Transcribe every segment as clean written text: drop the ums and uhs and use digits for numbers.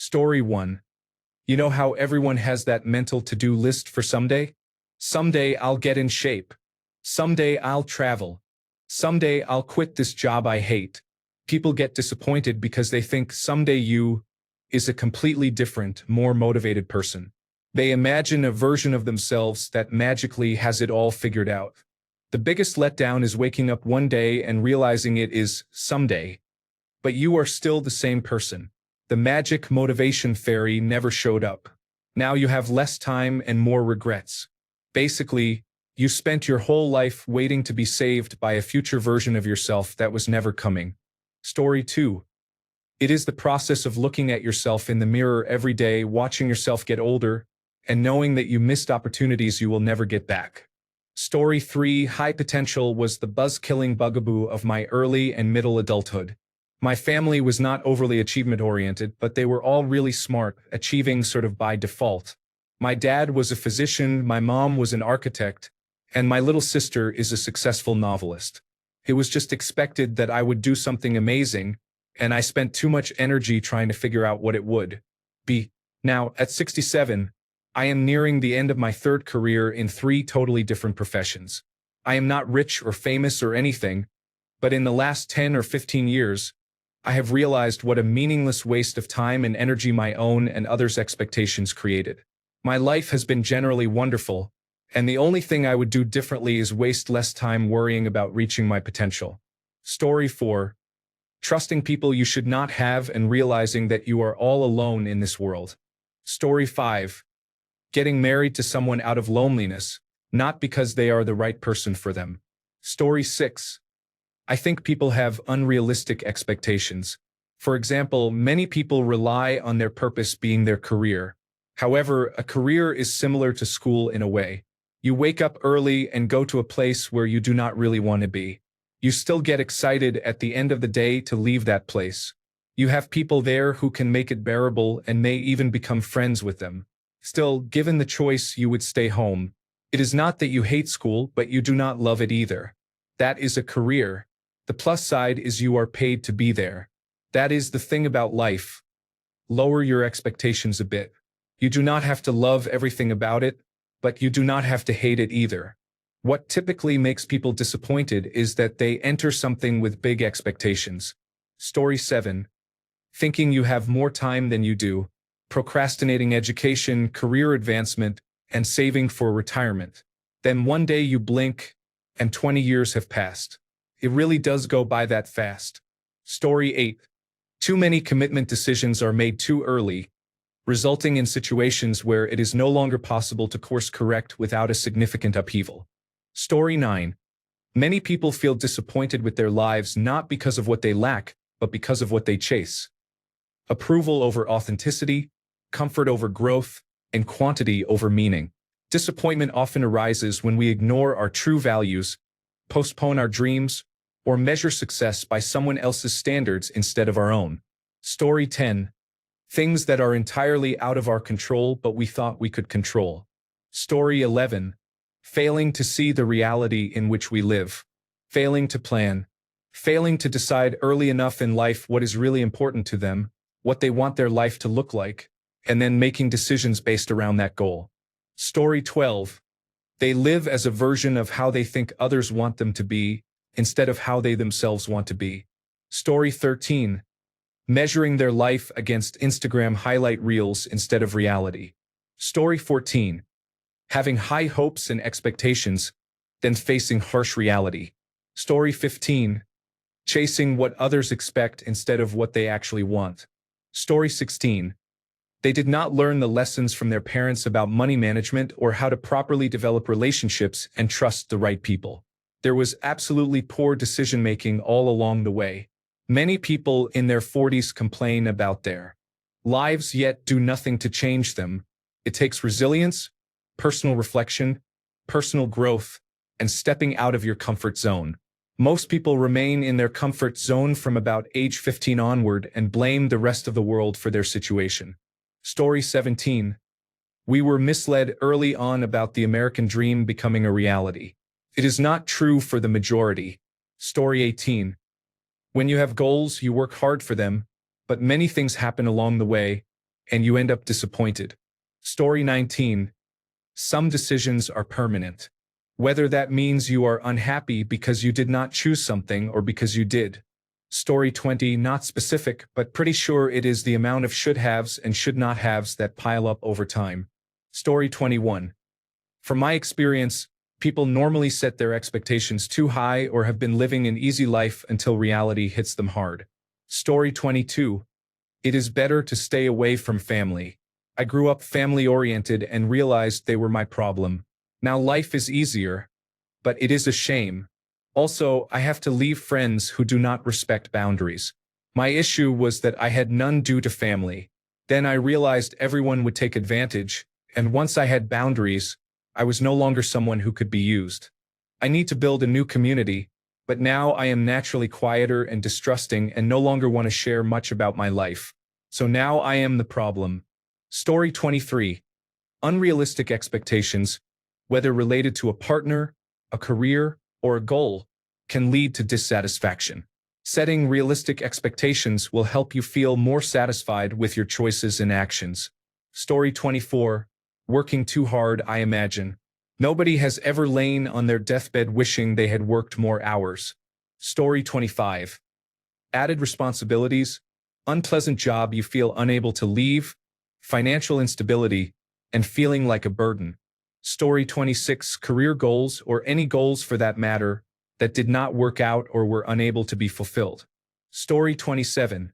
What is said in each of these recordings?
Story 1. You know how everyone has that mental to-do list for someday? Someday I'll get in shape. Someday I'll travel. Someday I'll quit this job I hate. People get disappointed because they think someday you is a completely different, more motivated person. They imagine a version of themselves that magically has it all figured out. The biggest letdown is waking up one day and realizing it is someday. But you are still the same person. The magic motivation fairy never showed up. Now you have less time and more regrets. Basically, you spent your whole life waiting to be saved by a future version of yourself that was never coming. Story 2. It is the process of looking at yourself in the mirror every day, watching yourself get older, and knowing that you missed opportunities you will never get back. Story 3. High potential was the buzz-killing bugaboo of my early and middle adulthood. My family was not overly achievement-oriented, but they were all really smart, achieving sort of by default. My dad was a physician, my mom was an architect, and my little sister is a successful novelist. It was just expected that I would do something amazing, and I spent too much energy trying to figure out what it would be. Now, at 67, I am nearing the end of my third career in 3 totally different professions. I am not rich or famous or anything, but in the last 10 or 15 years, I have realized what a meaningless waste of time and energy my own and others' expectations created. My life has been generally wonderful, and the only thing I would do differently is waste less time worrying about reaching my potential. Story 4. Trusting people you should not have and realizing that you are all alone in this world. Story 5. Getting married to someone out of loneliness, not because they are the right person for them. Story 6. I think people have unrealistic expectations. For example, many people rely on their purpose being their career. However, a career is similar to school in a way. You wake up early and go to a place where you do not really want to be. You still get excited at the end of the day to leave that place. You have people there who can make it bearable and may even become friends with them. Still, given the choice, you would stay home. It is not that you hate school, but you do not love it either. That is a career. The plus side is you are paid to be there. That is the thing about life. Lower your expectations a bit. You do not have to love everything about it, but you do not have to hate it either. What typically makes people disappointed is that they enter something with big expectations. Story 7. Thinking you have more time than you do, procrastinating education, career advancement, and saving for retirement. Then one day you blink, and 20 years have passed. It really does go by that fast. Story 8. Too many commitment decisions are made too early, resulting in situations where it is no longer possible to course correct without a significant upheaval. Story 9. Many people feel disappointed with their lives not because of what they lack, but because of what they chase. Approval over authenticity, comfort over growth, and quantity over meaning. Disappointment often arises when we ignore our true values, postpone our dreams, or measure success by someone else's standards instead of our own. Story 10. Things that are entirely out of our control but we thought we could control. Story 11. Failing to see the reality in which we live. Failing to plan. Failing to decide early enough in life what is really important to them, what they want their life to look like, and then making decisions based around that goal. Story 12. They live as a version of how they think others want them to be, instead of how they themselves want to be. Story 13. Measuring their life against Instagram highlight reels instead of reality. Story 14. Having high hopes and expectations, then facing harsh reality. Story 15. Chasing what others expect instead of what they actually want. Story 16. They did not learn the lessons from their parents about money management or how to properly develop relationships and trust the right people. There was absolutely poor decision-making all along the way. Many people in their 40s complain about their lives yet do nothing to change them. It takes resilience, personal reflection, personal growth, and stepping out of your comfort zone. Most people remain in their comfort zone from about age 15 onward and blame the rest of the world for their situation. Story 17. We were misled early on about the American dream becoming a reality. It is not true for the majority. Story 18. When you have goals, you work hard for them, but many things happen along the way, and you end up disappointed. Story 19. Some decisions are permanent. Whether that means you are unhappy because you did not choose something or because you did. Story 20. Not specific, but pretty sure it is the amount of should-haves and should-not-haves that pile up over time. Story 21. From my experience, people normally set their expectations too high or have been living an easy life until reality hits them hard. Story 22. It is better to stay away from family. I grew up family-oriented and realized they were my problem. Now life is easier, but it is a shame. Also, I have to leave friends who do not respect boundaries. My issue was that I had none due to family. Then I realized everyone would take advantage, and once I had boundaries, I was no longer someone who could be used. I need to build a new community, but now I am naturally quieter and distrusting and no longer want to share much about my life. So now I am the problem. Story 23. Unrealistic expectations, whether related to a partner, a career, or a goal, can lead to dissatisfaction. Setting realistic expectations will help you feel more satisfied with your choices and actions. Story 24. Working too hard, I imagine. Nobody has ever lain on their deathbed wishing they had worked more hours. Story 25. Added responsibilities, unpleasant job you feel unable to leave, financial instability, and feeling like a burden. Story 26. Career goals, or any goals for that matter, that did not work out or were unable to be fulfilled. Story 27.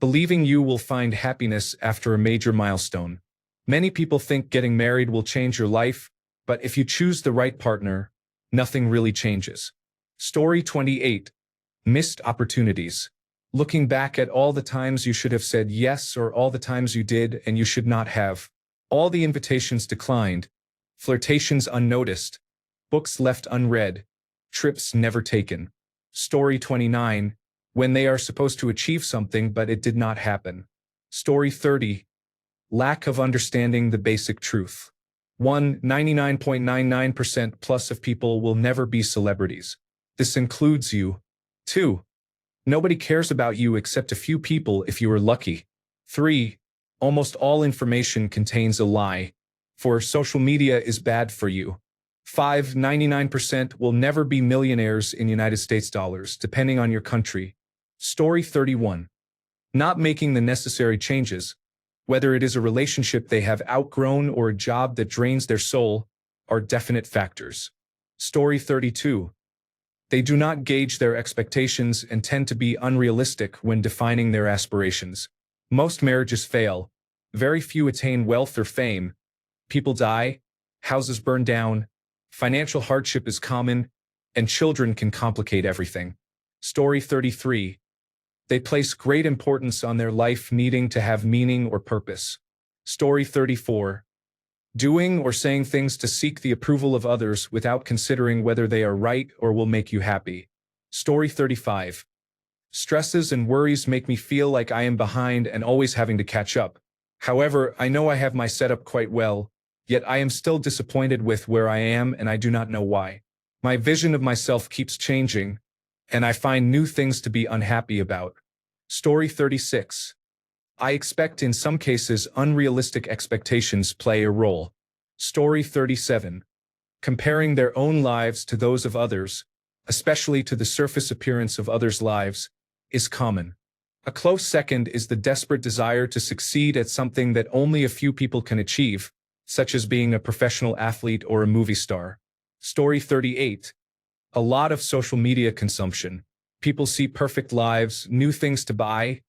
Believing you will find happiness after a major milestone. Many people think getting married will change your life, but if you choose the right partner, nothing really changes. Story 28. Missed opportunities. Looking back at all the times you should have said yes or all the times you did and you should not have. All the invitations declined. Flirtations unnoticed. Books left unread. Trips never taken. Story 29. When they are supposed to achieve something but it did not happen. Story 30. Lack of understanding the basic truth. 99.99% plus of people will never be celebrities. This includes you. 2. Nobody cares about you except a few people if you are lucky. 3. Almost all information contains a lie. 4. Social media is bad for you. 5. 99% will never be millionaires in United States dollars, depending on your country. Story 31. Not making the necessary changes, whether it is a relationship they have outgrown or a job that drains their soul, are definite factors. Story 32. They do not gauge their expectations and tend to be unrealistic when defining their aspirations. Most marriages fail. Very few attain wealth or fame. People die, houses burn down, financial hardship is common, and children can complicate everything. Story 33. They place great importance on their life needing to have meaning or purpose. Story 34. Doing or saying things to seek the approval of others without considering whether they are right or will make you happy. Story 35. Stresses and worries make me feel like I am behind and always having to catch up. However, I know I have my setup quite well, yet I am still disappointed with where I am and I do not know why. My vision of myself keeps changing, and I find new things to be unhappy about. Story 36. I expect in some cases unrealistic expectations play a role. Story 37. Comparing their own lives to those of others, especially to the surface appearance of others' lives, is common. A close second is the desperate desire to succeed at something that only a few people can achieve, such as being a professional athlete or a movie star. Story 38. A lot of social media consumption. People see perfect lives, new things to buy,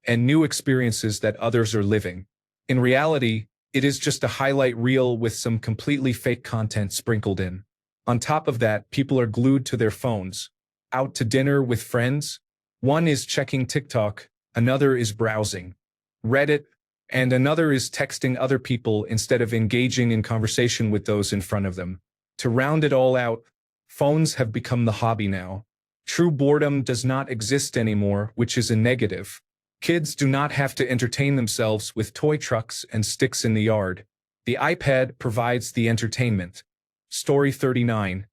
and new experiences that others are living. In reality, it is just a highlight reel with some completely fake content sprinkled in. On top of that, people are glued to their phones. Out to dinner with friends? One is checking TikTok, another is browsing Reddit, and another is texting other people instead of engaging in conversation with those in front of them. To round it all out, phones have become the hobby now. True boredom does not exist anymore, which is a negative. Kids do not have to entertain themselves with toy trucks and sticks in the yard. The iPad provides the entertainment. Story 39.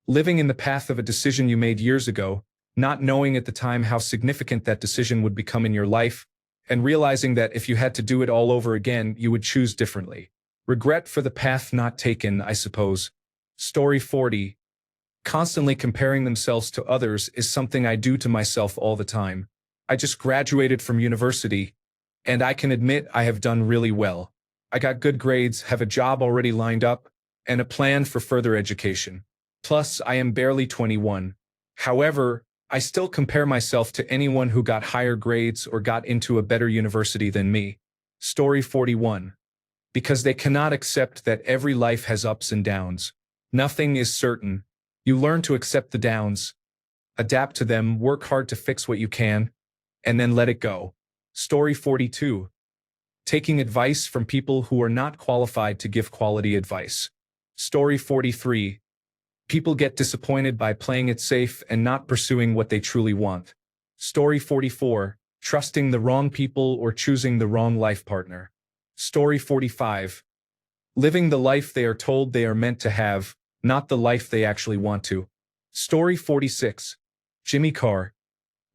Living in the path of a decision you made years ago, not knowing at the time how significant that decision would become in your life, and realizing that if you had to do it all over again, you would choose differently. Regret for the path not taken, I suppose. Story 40. Constantly comparing themselves to others is something I do to myself all the time. I just graduated from university, and I can admit I have done really well. I got good grades, have a job already lined up, and a plan for further education. Plus, I am barely 21. However, I still compare myself to anyone who got higher grades or got into a better university than me. Story 41. Because they cannot accept that every life has ups and downs. Nothing is certain. You learn to accept the downs, adapt to them, work hard to fix what you can, and then let it go. Story 42. Taking advice from people who are not qualified to give quality advice. Story 43. People get disappointed by playing it safe and not pursuing what they truly want. Story 44. Trusting the wrong people or choosing the wrong life partner. Story 45. Living the life they are told they are meant to have, not the life they actually want to. Story 46. Jimmy Carr.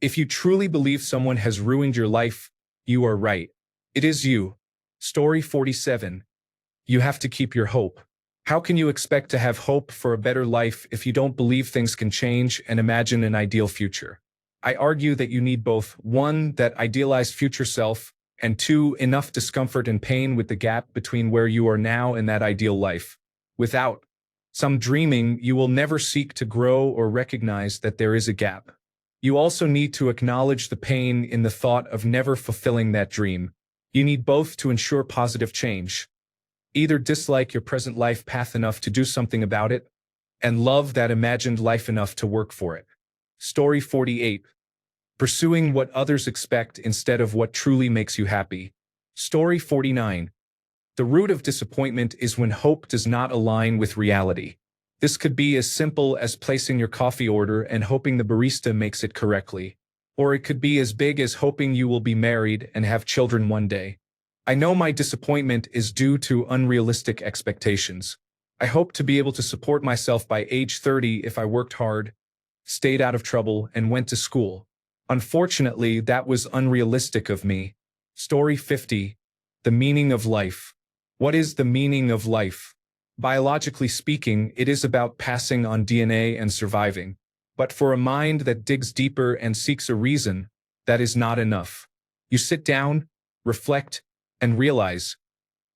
If you truly believe someone has ruined your life, you are right. It is you. Story 47. You have to keep your hope. How can you expect to have hope for a better life if you don't believe things can change and imagine an ideal future? I argue that you need both: 1, that idealized future self, and 2, enough discomfort and pain with the gap between where you are now and that ideal life. Without some dreaming, you will never seek to grow or recognize that there is a gap. You also need to acknowledge the pain in the thought of never fulfilling that dream. You need both to ensure positive change. Either dislike your present life path enough to do something about it, and love that imagined life enough to work for it. Story 48. Pursuing what others expect instead of what truly makes you happy. Story 49. The root of disappointment is when hope does not align with reality. This could be as simple as placing your coffee order and hoping the barista makes it correctly. Or it could be as big as hoping you will be married and have children one day. I know my disappointment is due to unrealistic expectations. I hope to be able to support myself by age 30 if I worked hard, stayed out of trouble, and went to school. Unfortunately, that was unrealistic of me. Story 50. The meaning of life. What is the meaning of life? Biologically speaking, it is about passing on DNA and surviving. But for a mind that digs deeper and seeks a reason, that is not enough. You sit down, reflect, and realize,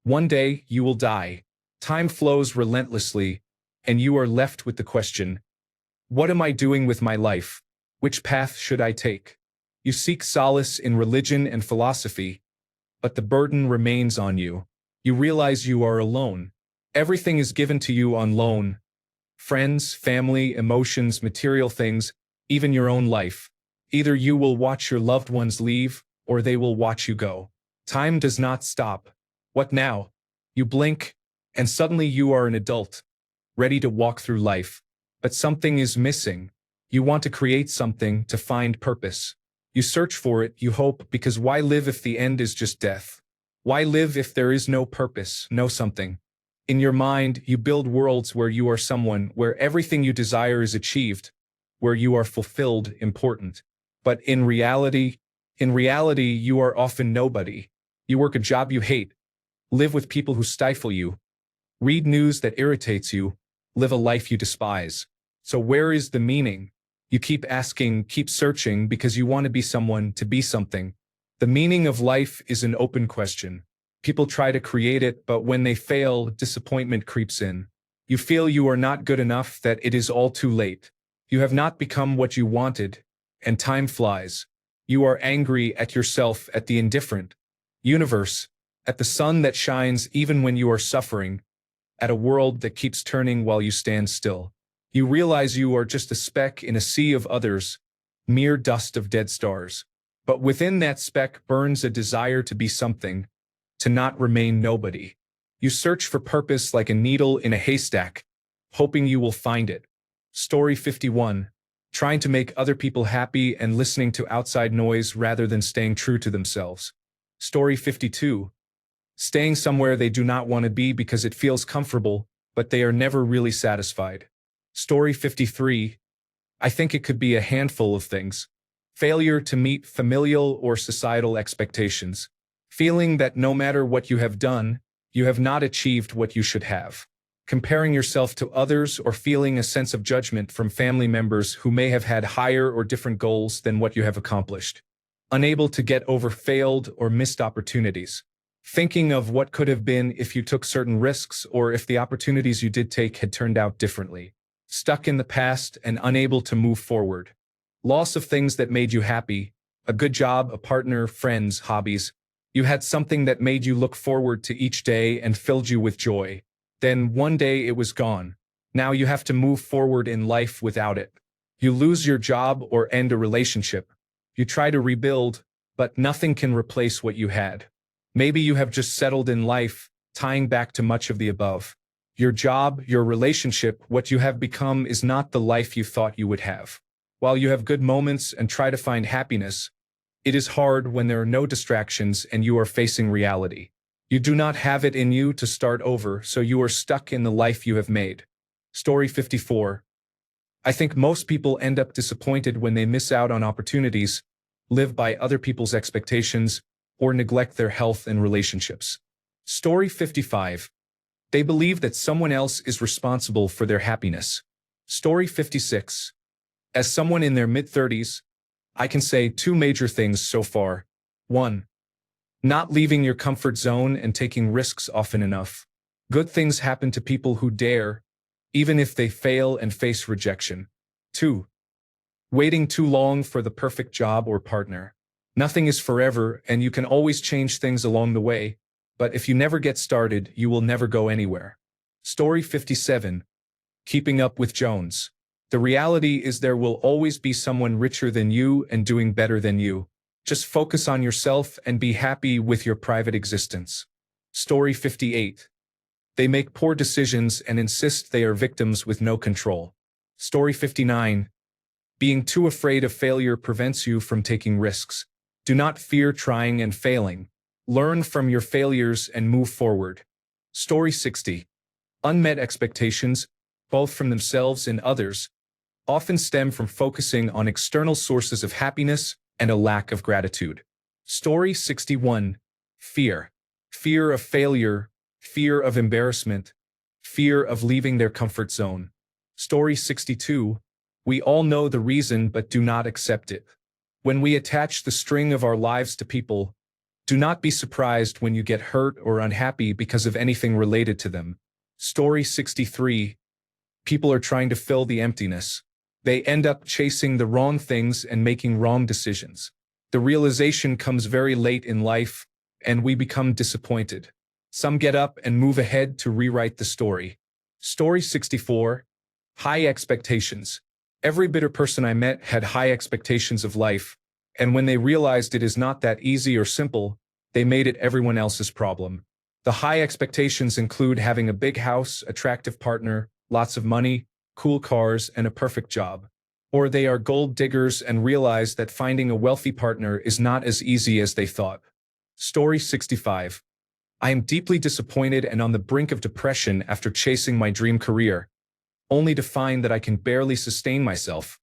one day you will die. Time flows relentlessly, and you are left with the question, what am I doing with my life? Which path should I take? You seek solace in religion and philosophy, but the burden remains on you. You realize you are alone. Everything is given to you on loan. Friends, family, emotions, material things, even your own life. Either you will watch your loved ones leave, or they will watch you go. Time does not stop. What now? You blink, and suddenly you are an adult, ready to walk through life. But something is missing. You want to create something, to find purpose. You search for it, you hope, because why live if the end is just death? Why live if there is no purpose, no something? In your mind, you build worlds where you are someone, where everything you desire is achieved, where you are fulfilled, important. But in reality, you are often nobody. You work a job you hate, live with people who stifle you, read news that irritates you, live a life you despise. So where is the meaning? You keep asking, keep searching because you want to be someone, to be something. The meaning of life is an open question. People try to create it, but when they fail, disappointment creeps in. You feel you are not good enough, that it is all too late. You have not become what you wanted, and time flies. You are angry at yourself, at the indifferent universe, at the sun that shines even when you are suffering, at a world that keeps turning while you stand still. You realize you are just a speck in a sea of others, mere dust of dead stars. But within that speck burns a desire to be something, to not remain nobody. You search for purpose like a needle in a haystack, hoping you will find it. Story 51. Trying to make other people happy and listening to outside noise rather than staying true to themselves. Story 52. Staying somewhere they do not want to be because it feels comfortable, but they are never really satisfied. Story 53. I think it could be a handful of things. Failure to meet familial or societal expectations. Feeling that no matter what you have done, you have not achieved what you should have. Comparing yourself to others or feeling a sense of judgment from family members who may have had higher or different goals than what you have accomplished. Unable to get over failed or missed opportunities. Thinking of what could have been if you took certain risks or if the opportunities you did take had turned out differently. Stuck in the past and unable to move forward. Loss of things that made you happy, a good job, a partner, friends, hobbies. You had something that made you look forward to each day and filled you with joy. Then one day it was gone. Now you have to move forward in life without it. You lose your job or end a relationship. You try to rebuild, but nothing can replace what you had. Maybe you have just settled in life, tying back to much of the above. Your job, your relationship, what you have become is not the life you thought you would have. While you have good moments and try to find happiness, it is hard when there are no distractions and you are facing reality. You do not have it in you to start over, so you are stuck in the life you have made. Story 54. I think most people end up disappointed when they miss out on opportunities, live by other people's expectations, or neglect their health and relationships. Story 55. They believe that someone else is responsible for their happiness. Story 56. As someone in their mid-30s, I can say two major things so far. 1. Not leaving your comfort zone and taking risks often enough. Good things happen to people who dare, even if they fail and face rejection. 2. Waiting too long for the perfect job or partner. Nothing is forever, and you can always change things along the way, but if you never get started, you will never go anywhere. Story 57. Keeping up with Jones. The reality is there will always be someone richer than you and doing better than you. Just focus on yourself and be happy with your private existence. Story 58. They make poor decisions and insist they are victims with no control. Story 59. Being too afraid of failure prevents you from taking risks. Do not fear trying and failing. Learn from your failures and move forward. Story 60. Unmet expectations, both from themselves and others, often stem from focusing on external sources of happiness and a lack of gratitude. Story 61. Fear. Fear of failure, fear of embarrassment, fear of leaving their comfort zone. Story 62. We all know the reason but do not accept it. When we attach the string of our lives to people, do not be surprised when you get hurt or unhappy because of anything related to them. Story 63. People are trying to fill the emptiness. They end up chasing the wrong things and making wrong decisions. The realization comes very late in life, and we become disappointed. Some get up and move ahead to rewrite the story. Story 64. High expectations. Every bitter person I met had high expectations of life, and when they realized it is not that easy or simple, they made it everyone else's problem. The high expectations include having a big house, attractive partner, lots of money, cool cars, and a perfect job. Or they are gold diggers and realize that finding a wealthy partner is not as easy as they thought. Story 65. I am deeply disappointed and on the brink of depression after chasing my dream career, only to find that I can barely sustain myself,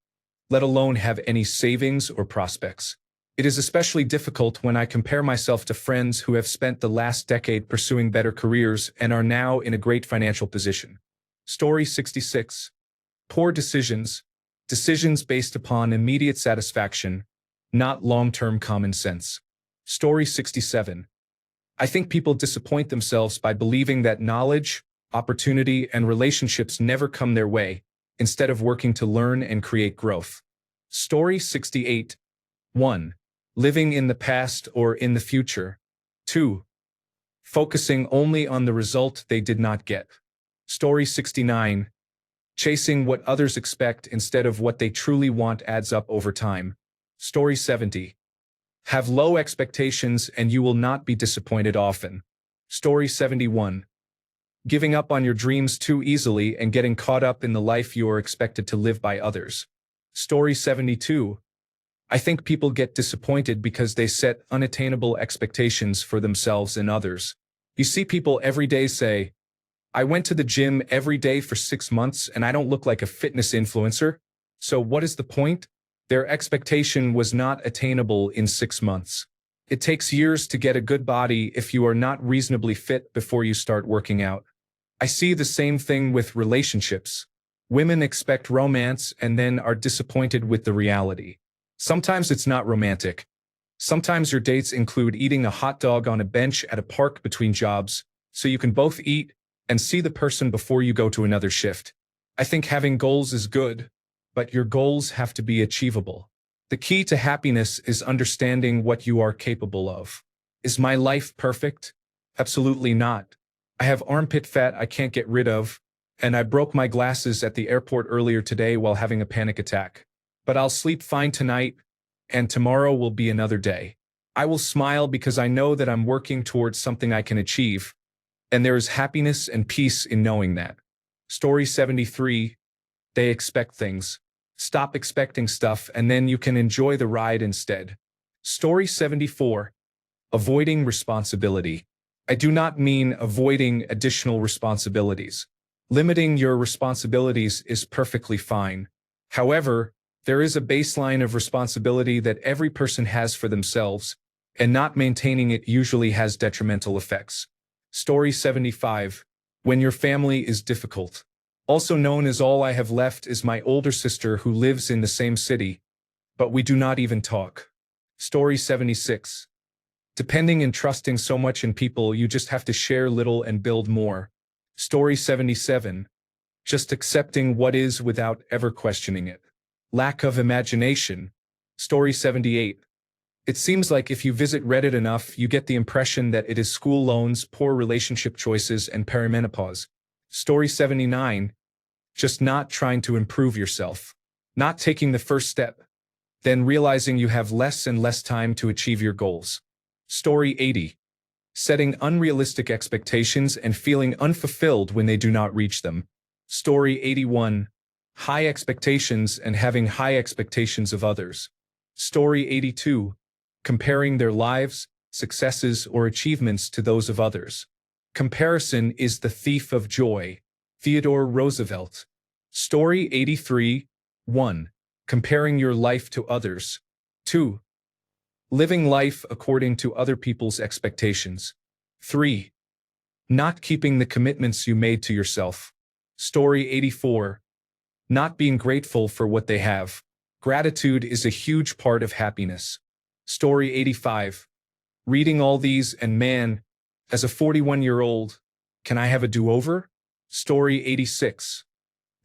let alone have any savings or prospects. It is especially difficult when I compare myself to friends who have spent the last decade pursuing better careers and are now in a great financial position. Story 66. Poor decisions. Decisions based upon immediate satisfaction, not long-term common sense. Story 67. I think people disappoint themselves by believing that knowledge, opportunity, and relationships never come their way, instead of working to learn and create growth. Story 68. 1. Living in the past or in the future. 2. Focusing only on the result they did not get. Story 69. Chasing what others expect instead of what they truly want adds up over time. Story 70. Have low expectations and you will not be disappointed often. Story 71. Giving up on your dreams too easily and getting caught up in the life you are expected to live by others. Story 72. I think people get disappointed because they set unattainable expectations for themselves and others. You see people every day say, I went to the gym every day for 6 months and I don't look like a fitness influencer, so what is the point? Their expectation was not attainable in 6 months. It takes years to get a good body if you are not reasonably fit before you start working out. I see the same thing with relationships. Women expect romance and then are disappointed with the reality. Sometimes it's not romantic. Sometimes your dates include eating a hot dog on a bench at a park between jobs, so you can both eat and see the person before you go to another shift. I think having goals is good, but your goals have to be achievable. The key to happiness is understanding what you are capable of. Is my life perfect? Absolutely not. I have armpit fat I can't get rid of, and I broke my glasses at the airport earlier today while having a panic attack. But I'll sleep fine tonight, and tomorrow will be another day. I will smile because I know that I'm working towards something I can achieve, and there is happiness and peace in knowing that. Story 73. They expect things. Stop expecting stuff and then you can enjoy the ride instead. Story 74. Avoiding responsibility. I do not mean avoiding additional responsibilities. Limiting your responsibilities is perfectly fine. However, there is a baseline of responsibility that every person has for themselves, and not maintaining it usually has detrimental effects. Story 75. When your family is difficult. Also known as all I have left is my older sister who lives in the same city, but we do not even talk. Story 76. Depending and trusting so much in people, you just have to share little and build more. Story 77. Just accepting what is without ever questioning it. Lack of imagination. Story 78. It seems like if you visit Reddit enough, you get the impression that it is school loans, poor relationship choices, and perimenopause. Story 79. Just not trying to improve yourself. Not taking the first step. Then realizing you have less and less time to achieve your goals. Story 80. Setting unrealistic expectations and feeling unfulfilled when they do not reach them. Story 81. High expectations and having high expectations of others. Story 82. Comparing their lives, successes, or achievements to those of others. Comparison is the thief of joy. Theodore Roosevelt. Story 83. 1. Comparing your life to others. 2. Living life according to other people's expectations. 3. Not keeping the commitments you made to yourself. Story 84. Not being grateful for what they have. Gratitude is a huge part of happiness. Story 85. Reading all these and man, as a 41-year-old, can I have a do-over? Story 86.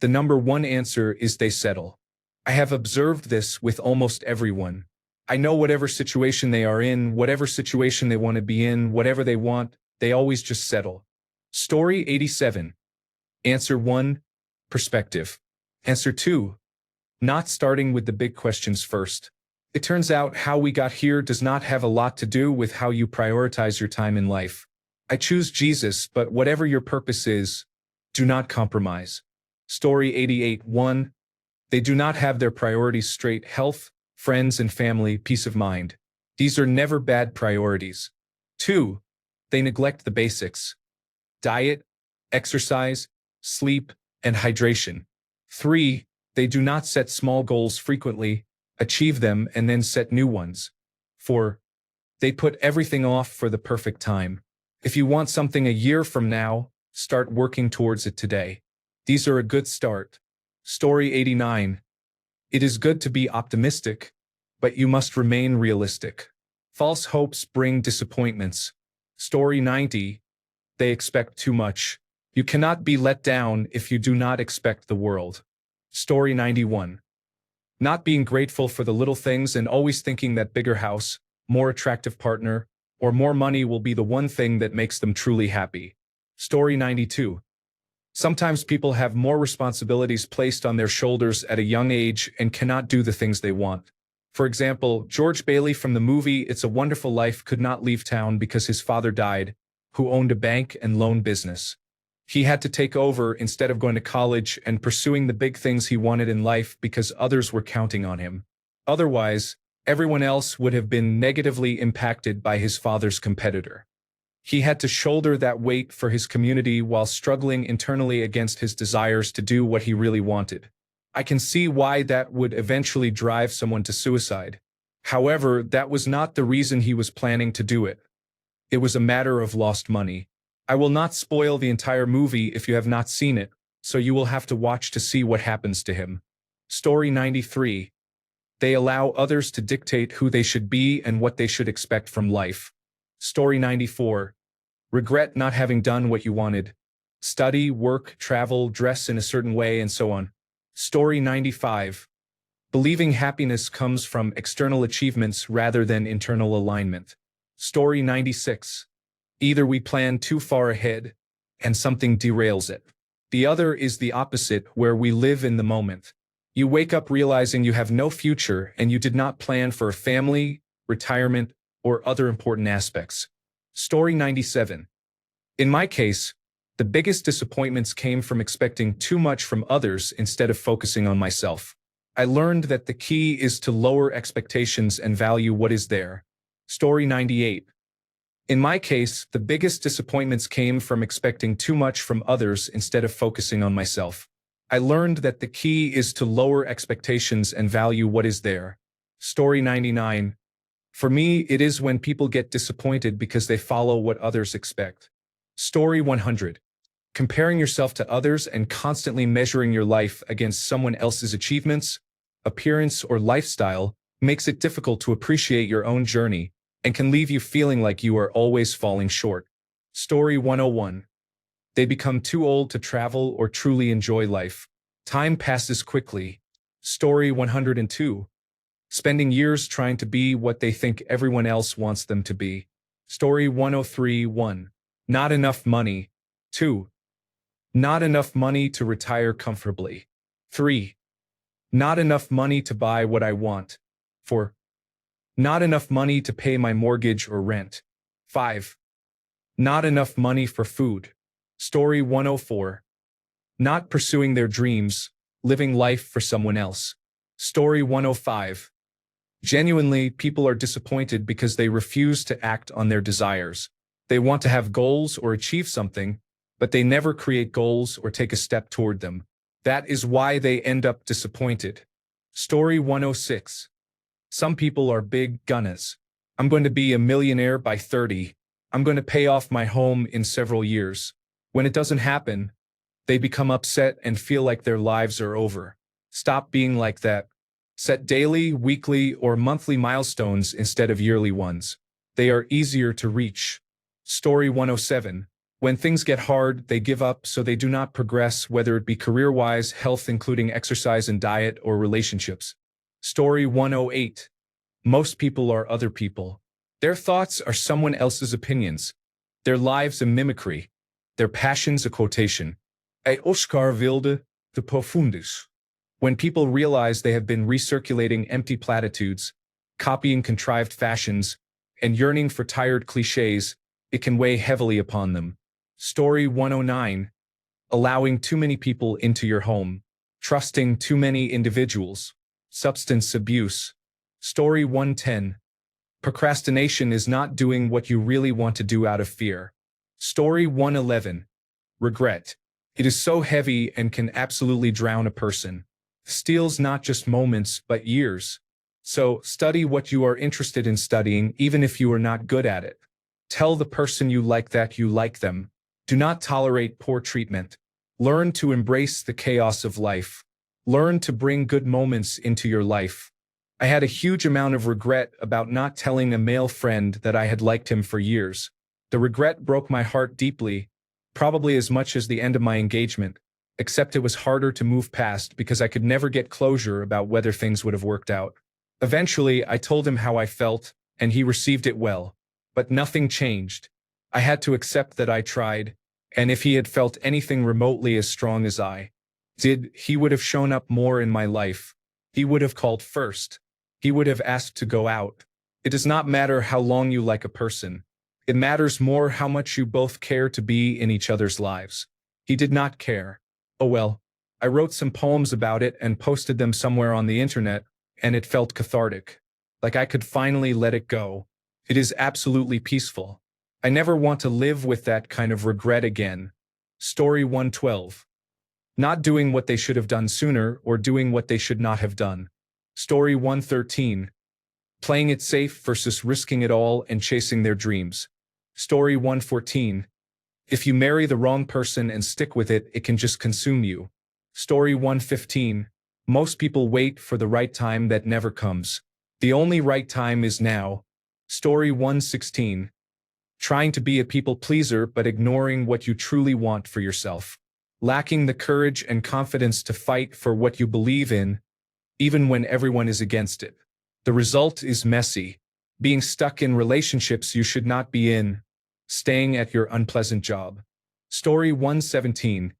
The number one answer is they settle. I have observed this with almost everyone. I know whatever situation they are in, whatever situation they want to be in, whatever they want, they always just settle. Story 87. Answer 1. Perspective. Answer 2. Not starting with the big questions first. It turns out how we got here does not have a lot to do with how you prioritize your time in life. I choose Jesus, but whatever your purpose is, do not compromise. Story 88. 1. They do not have their priorities straight: health, friends and family, peace of mind. These are never bad priorities. 2. They neglect the basics: diet, exercise, sleep, and hydration. 3. They do not set small goals frequently, achieve them, and then set new ones. 4. They put everything off for the perfect time. If you want something a year from now, start working towards it today. These are a good start. Story 89. It is good to be optimistic, but you must remain realistic. False hopes bring disappointments. Story 90. They expect too much. You cannot be let down if you do not expect the world. Story 91. Not being grateful for the little things and always thinking that bigger house, more attractive partner, or more money will be the one thing that makes them truly happy. Story 92. Sometimes people have more responsibilities placed on their shoulders at a young age and cannot do the things they want. For example, George Bailey from the movie It's a Wonderful Life could not leave town because his father died, who owned a bank and loan business. He had to take over instead of going to college and pursuing the big things he wanted in life because others were counting on him. Otherwise, everyone else would have been negatively impacted by his father's competitor. He had to shoulder that weight for his community while struggling internally against his desires to do what he really wanted. I can see why that would eventually drive someone to suicide. However, that was not the reason he was planning to do it. It was a matter of lost money. I will not spoil the entire movie if you have not seen it, so you will have to watch to see what happens to him. Story 93. They allow others to dictate who they should be and what they should expect from life. Story 94. Regret not having done what you wanted. Study, work, travel, dress in a certain way, and so on. Story 95. Believing happiness comes from external achievements rather than internal alignment. Story 96. Either we plan too far ahead, and something derails it. The other is the opposite, where we live in the moment. You wake up realizing you have no future and you did not plan for a family, retirement, or other important aspects. Story 97. In my case, the biggest disappointments came from expecting too much from others instead of focusing on myself. I learned that the key is to lower expectations and value what is there. Story 98. In my case, the biggest disappointments came from expecting too much from others instead of focusing on myself. I learned that the key is to lower expectations and value what is there. Story 99. For me, it is when people get disappointed because they follow what others expect. Story 100. Comparing yourself to others and constantly measuring your life against someone else's achievements, appearance, or lifestyle makes it difficult to appreciate your own journey and can leave you feeling like you are always falling short. Story 101. They become too old to travel or truly enjoy life. Time passes quickly. Story 102. Spending years trying to be what they think everyone else wants them to be. Story 103. 1. Not enough money. 2. Not enough money to retire comfortably. 3. Not enough money to buy what I want. 4. Not enough money to pay my mortgage or rent. 5. Not enough money for food. Story 104. Not pursuing their dreams, living life for someone else. Story 105. Genuinely, people are disappointed because they refuse to act on their desires. They want to have goals or achieve something, but they never create goals or take a step toward them. That is why they end up disappointed. Story 106. Some people are big gunners. I'm going to be a millionaire by 30. I'm going to pay off my home in several years. When it doesn't happen, they become upset and feel like their lives are over. Stop being like that. Set daily, weekly, or monthly milestones instead of yearly ones. They are easier to reach. Story 107. When things get hard, they give up so they do not progress, whether it be career-wise, health including exercise and diet, or relationships. Story 108. Most people are other people. Their thoughts are someone else's opinions. Their lives a mimicry. Their passions a quotation. A Oscar wilde, de profundis. When people realize they have been recirculating empty platitudes, copying contrived fashions, and yearning for tired cliches, it can weigh heavily upon them. Story 109. Allowing too many people into your home. Trusting too many individuals. Substance abuse. Story 110. Procrastination is not doing what you really want to do out of fear. Story 111. Regret. It is so heavy and can absolutely drown a person. Steals not just moments, but years. So, study what you are interested in studying, even if you are not good at it. Tell the person you like that you like them. Do not tolerate poor treatment. Learn to embrace the chaos of life. Learn to bring good moments into your life. I had a huge amount of regret about not telling a male friend that I had liked him for years. The regret broke my heart deeply, probably as much as the end of my engagement, except it was harder to move past because I could never get closure about whether things would have worked out. Eventually, I told him how I felt, and he received it well. But nothing changed. I had to accept that I tried, and if he had felt anything remotely as strong as I did, he would have shown up more in my life. He would have called first. He would have asked to go out. It does not matter how long you like a person. It matters more how much you both care to be in each other's lives. He did not care. Oh well. I wrote some poems about it and posted them somewhere on the internet, and it felt cathartic. Like I could finally let it go. It is absolutely peaceful. I never want to live with that kind of regret again. Story 112. Not doing what they should have done sooner or doing what they should not have done. Story 113. Playing it safe versus risking it all and chasing their dreams. Story 114. If you marry the wrong person and stick with it, it can just consume you. Story 115. Most people wait for the right time that never comes. The only right time is now. Story 116. Trying to be a people pleaser but ignoring what you truly want for yourself. Lacking the courage and confidence to fight for what you believe in, even when everyone is against it. The result is messy. Being stuck in relationships you should not be in. Staying at your unpleasant job. Story 117.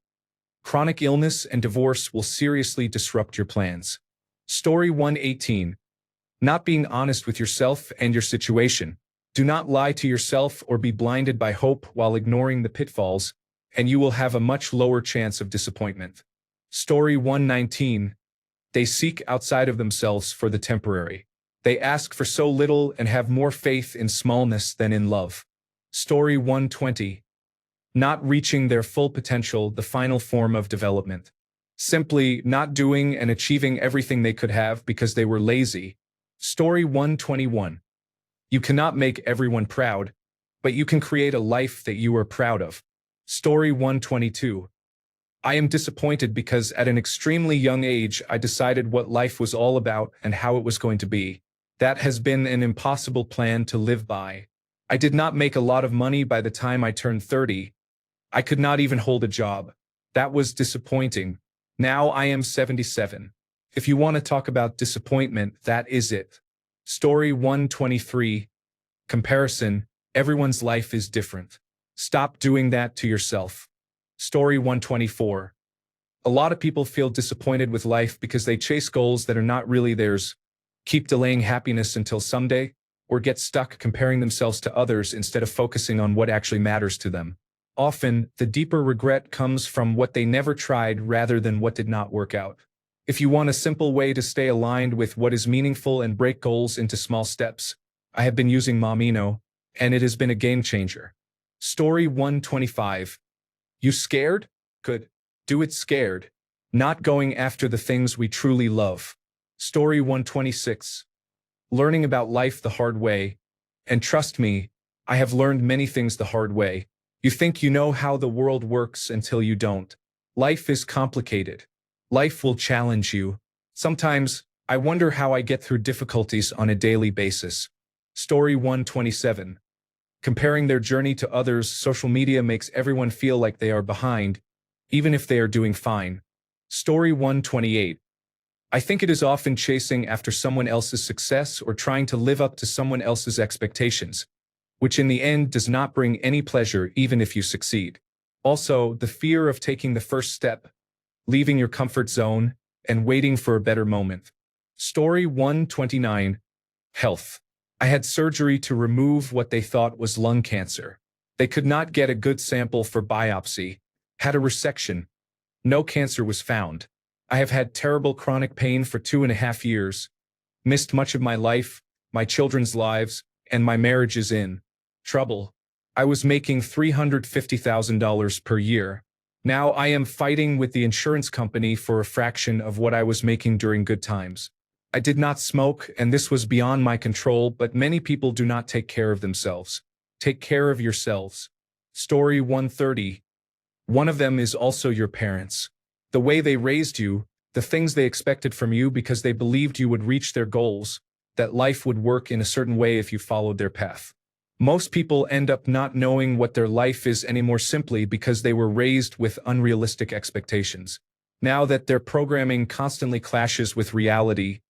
Chronic illness and divorce will seriously disrupt your plans. Story 118. Not being honest with yourself and your situation. Do not lie to yourself or be blinded by hope while ignoring the pitfalls, and you will have a much lower chance of disappointment. Story 119. They seek outside of themselves for the temporary. They ask for so little and have more faith in smallness than in love. Story 120. Not reaching their full potential, the final form of development. Simply not doing and achieving everything they could have because they were lazy. Story 121. You cannot make everyone proud, but you can create a life that you are proud of. Story 122. I am disappointed because at an extremely young age I decided what life was all about and how it was going to be. That has been an impossible plan to live by. I did not make a lot of money by the time I turned 30. I could not even hold a job. That was disappointing. Now I am 77. If you want to talk about disappointment, that is it. Story 123. Comparison. Everyone's life is different. Stop doing that to yourself. Story 124. A lot of people feel disappointed with life because they chase goals that are not really theirs, keep delaying happiness until someday, or get stuck comparing themselves to others instead of focusing on what actually matters to them. Often, the deeper regret comes from what they never tried rather than what did not work out. If you want a simple way to stay aligned with what is meaningful and break goals into small steps, I have been using Momino, and it has been a game changer. Story 125. You scared? Good. Do it scared. Not going after the things we truly love. Story 126. Learning about life the hard way. And trust me, I have learned many things the hard way. You think you know how the world works until you don't. Life is complicated. Life will challenge you. Sometimes, I wonder how I get through difficulties on a daily basis. Story 127. Comparing their journey to others, social media makes everyone feel like they are behind, even if they are doing fine. Story 128. I think it is often chasing after someone else's success or trying to live up to someone else's expectations, which in the end does not bring any pleasure even if you succeed. Also, the fear of taking the first step, leaving your comfort zone, and waiting for a better moment. Story 129. Health. I had surgery to remove what they thought was lung cancer. They could not get a good sample for biopsy. Had a resection. No cancer was found. I have had terrible chronic pain for 2.5 years. Missed much of my life, my children's lives, and my marriage is in trouble. I was making $350,000 per year. Now I am fighting with the insurance company for a fraction of what I was making during good times. I did not smoke, and this was beyond my control, but many people do not take care of themselves. Take care of yourselves. Story 130. One of them is also your parents. The way they raised you, the things they expected from you because they believed you would reach their goals, that life would work in a certain way if you followed their path. Most people end up not knowing what their life is anymore simply because they were raised with unrealistic expectations. Now that their programming constantly clashes with reality,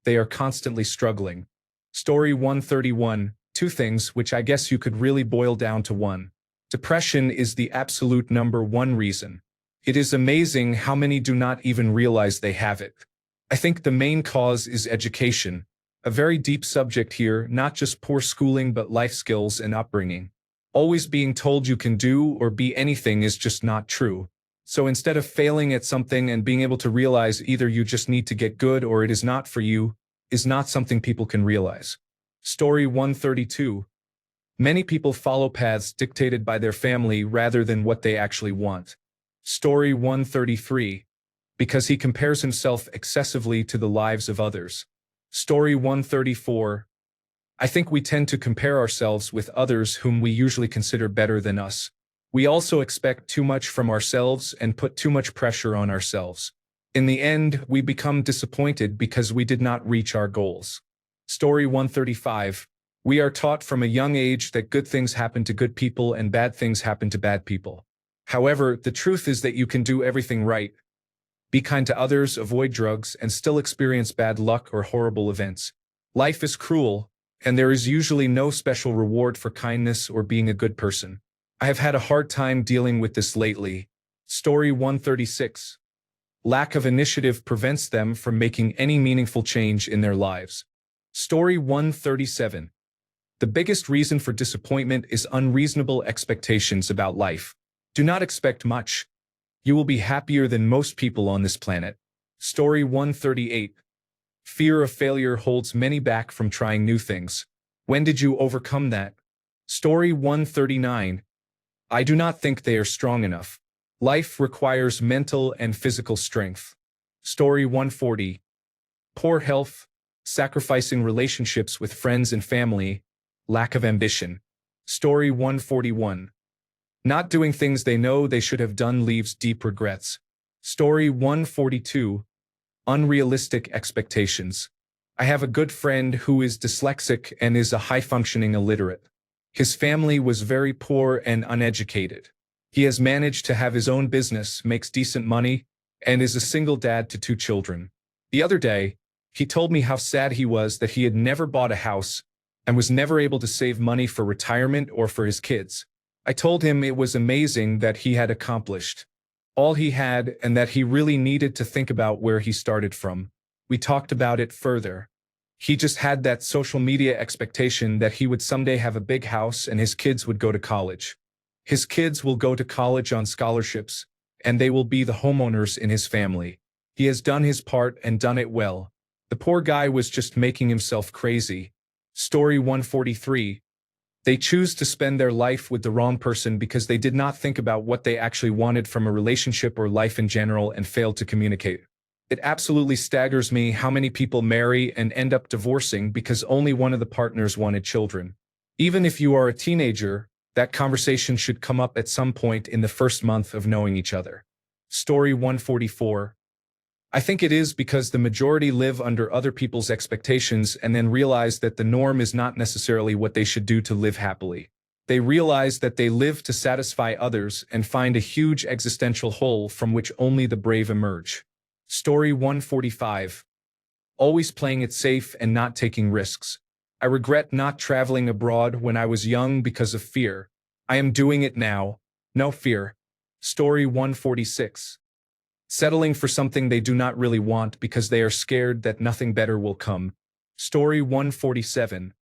they are constantly struggling. Story 131. 2 things which I guess you could really boil down to one. Depression is the absolute #1 reason. It is amazing how many do not even realize they have it. I think the main cause is education. A very deep subject here, not just poor schooling but life skills and upbringing. Always being told you can do or be anything is just not true. So instead of failing at something and being able to realize either you just need to get good or it is not for you, is not something people can realize. Story 132. Many people follow paths dictated by their family rather than what they actually want. Story 133. Because he compares himself excessively to the lives of others. Story 134. I think we tend to compare ourselves with others whom we usually consider better than us. We also expect too much from ourselves and put too much pressure on ourselves. In the end, we become disappointed because we did not reach our goals. Story 135. We are taught from a young age that good things happen to good people and bad things happen to bad people. However, the truth is that you can do everything right, be kind to others, avoid drugs, and still experience bad luck or horrible events. Life is cruel, and there is usually no special reward for kindness or being a good person. I have had a hard time dealing with this lately. Story 136. Lack of initiative prevents them from making any meaningful change in their lives. Story 137. The biggest reason for disappointment is unreasonable expectations about life. Do not expect much. You will be happier than most people on this planet. Story 138. Fear of failure holds many back from trying new things. When did you overcome that? Story 139. I do not think they are strong enough. Life requires mental and physical strength. Story 140. Poor health, sacrificing relationships with friends and family, lack of ambition. Story 141. Not doing things they know they should have done leaves deep regrets. Story 142. Unrealistic expectations. I have a good friend who is dyslexic and is a high-functioning illiterate. His family was very poor and uneducated. He has managed to have his own business, makes decent money, and is a single dad to 2 children. The other day, he told me how sad he was that he had never bought a house and was never able to save money for retirement or for his kids. I told him it was amazing that he had accomplished all he had and that he really needed to think about where he started from. We talked about it further. He just had that social media expectation that he would someday have a big house and his kids would go to college. His kids will go to college on scholarships, and they will be the homeowners in his family. He has done his part and done it well. The poor guy was just making himself crazy. Story 143. They choose to spend their life with the wrong person because they did not think about what they actually wanted from a relationship or life in general and failed to communicate. It absolutely staggers me how many people marry and end up divorcing because only one of the partners wanted children. Even if you are a teenager, that conversation should come up at some point in the first month of knowing each other. Story 144. I think it is because the majority live under other people's expectations and then realize that the norm is not necessarily what they should do to live happily. They realize that they live to satisfy others and find a huge existential hole from which only the brave emerge. Story 145. Always playing it safe and not taking risks. I regret not traveling abroad when I was young because of fear. I am doing it now. No fear. Story 146. Settling for something they do not really want because they are scared that nothing better will come. Story 147.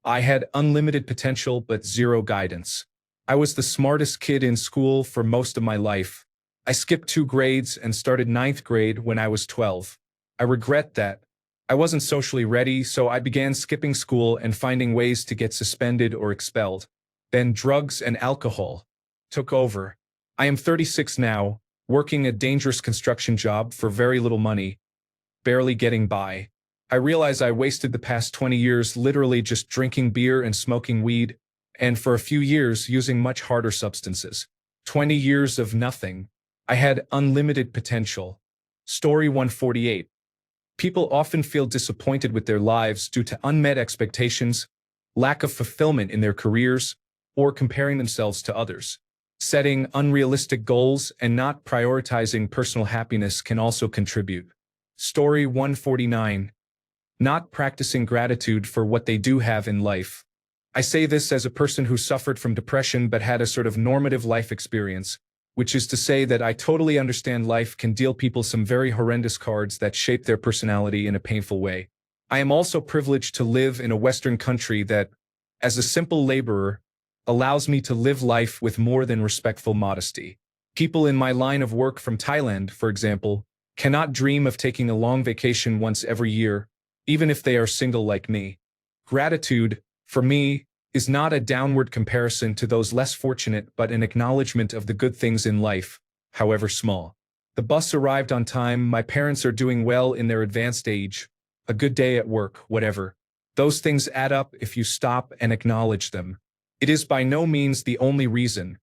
I had unlimited potential but zero guidance. I was the smartest kid in school for most of my life. I skipped 2 grades and started 9th grade when I was 12. I regret that. I wasn't socially ready, so I began skipping school and finding ways to get suspended or expelled. Then drugs and alcohol took over. I am 36 now, working a dangerous construction job for very little money, barely getting by. I realize I wasted the past 20 years literally just drinking beer and smoking weed, and for a few years using much harder substances. 20 years of nothing. I had unlimited potential. Story 148. People often feel disappointed with their lives due to unmet expectations, lack of fulfillment in their careers, or comparing themselves to others. Setting unrealistic goals and not prioritizing personal happiness can also contribute. Story 149. Not practicing gratitude for what they do have in life. I say this as a person who suffered from depression but had a sort of normative life experience, which is to say that I totally understand life can deal people some very horrendous cards that shape their personality in a painful way. I am also privileged to live in a Western country that, as a simple laborer, allows me to live life with more than respectful modesty. People in my line of work from Thailand, for example, cannot dream of taking a long vacation once every year, even if they are single like me. Gratitude, for me, is not a downward comparison to those less fortunate but an acknowledgement of the good things in life. however small. The bus arrived on time, my parents are doing well in their advanced age, a good day at work, whatever. Those things add up if you stop and acknowledge them. It is by no means the only reason.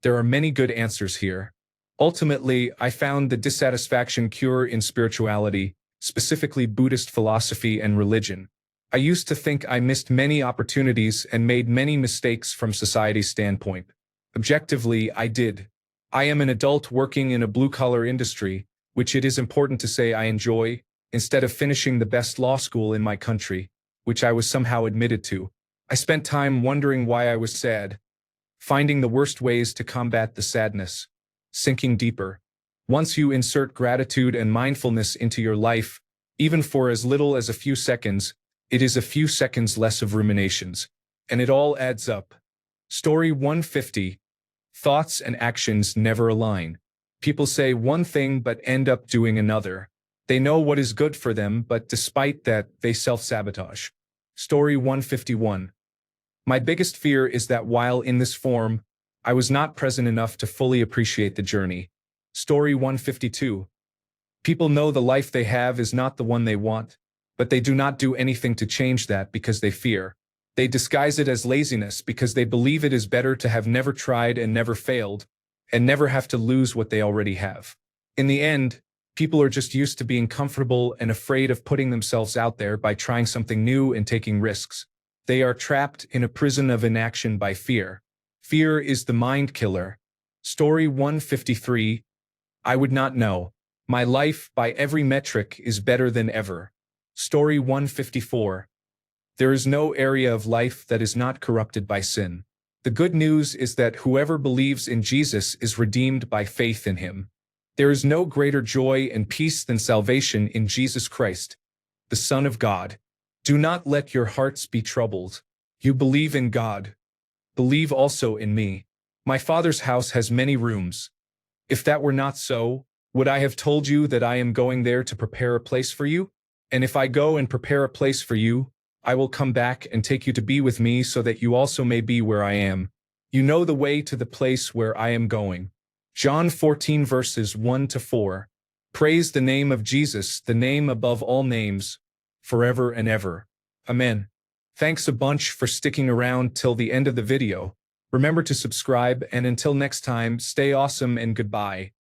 There are many good answers here. Ultimately, I found the dissatisfaction cure in spirituality, specifically Buddhist philosophy and religion. I used to think I missed many opportunities and made many mistakes from society's standpoint. Objectively, I did. I am an adult working in a blue-collar industry, which it is important to say I enjoy, instead of finishing the best law school in my country, which I was somehow admitted to. I spent time wondering why I was sad, finding the worst ways to combat the sadness, sinking deeper. Once you insert gratitude and mindfulness into your life, even for as little as a few seconds, it is a few seconds less of ruminations, and it all adds up. Story 150. Thoughts and actions never align. People say one thing but end up doing another. They know what is good for them, but despite that, they self-sabotage. Story 151. My biggest fear is that while in this form, I was not present enough to fully appreciate the journey. Story 152. People know the life they have is not the one they want, but they do not do anything to change that because they fear. They disguise it as laziness because they believe it is better to have never tried and never failed, and never have to lose what they already have. In the end, people are just used to being comfortable and afraid of putting themselves out there by trying something new and taking risks. They are trapped in a prison of inaction by fear. Fear is the mind killer. Story 153. I would not know. My life, by every metric, is better than ever. Story 154. There is no area of life that is not corrupted by sin. The good news is that whoever believes in Jesus is redeemed by faith in him. There is no greater joy and peace than salvation in Jesus Christ, the Son of God. Do not let your hearts be troubled. You believe in God. Believe also in me. My Father's house has many rooms. If that were not so, would I have told you that I am going there to prepare a place for you? And if I go and prepare a place for you, I will come back and take you to be with me so that you also may be where I am. You know the way to the place where I am going. John 14 verses 1-4. Praise the name of Jesus, the name above all names, forever and ever. Amen. Thanks a bunch for sticking around till the end of the video. Remember to subscribe, and until next time, stay awesome and goodbye.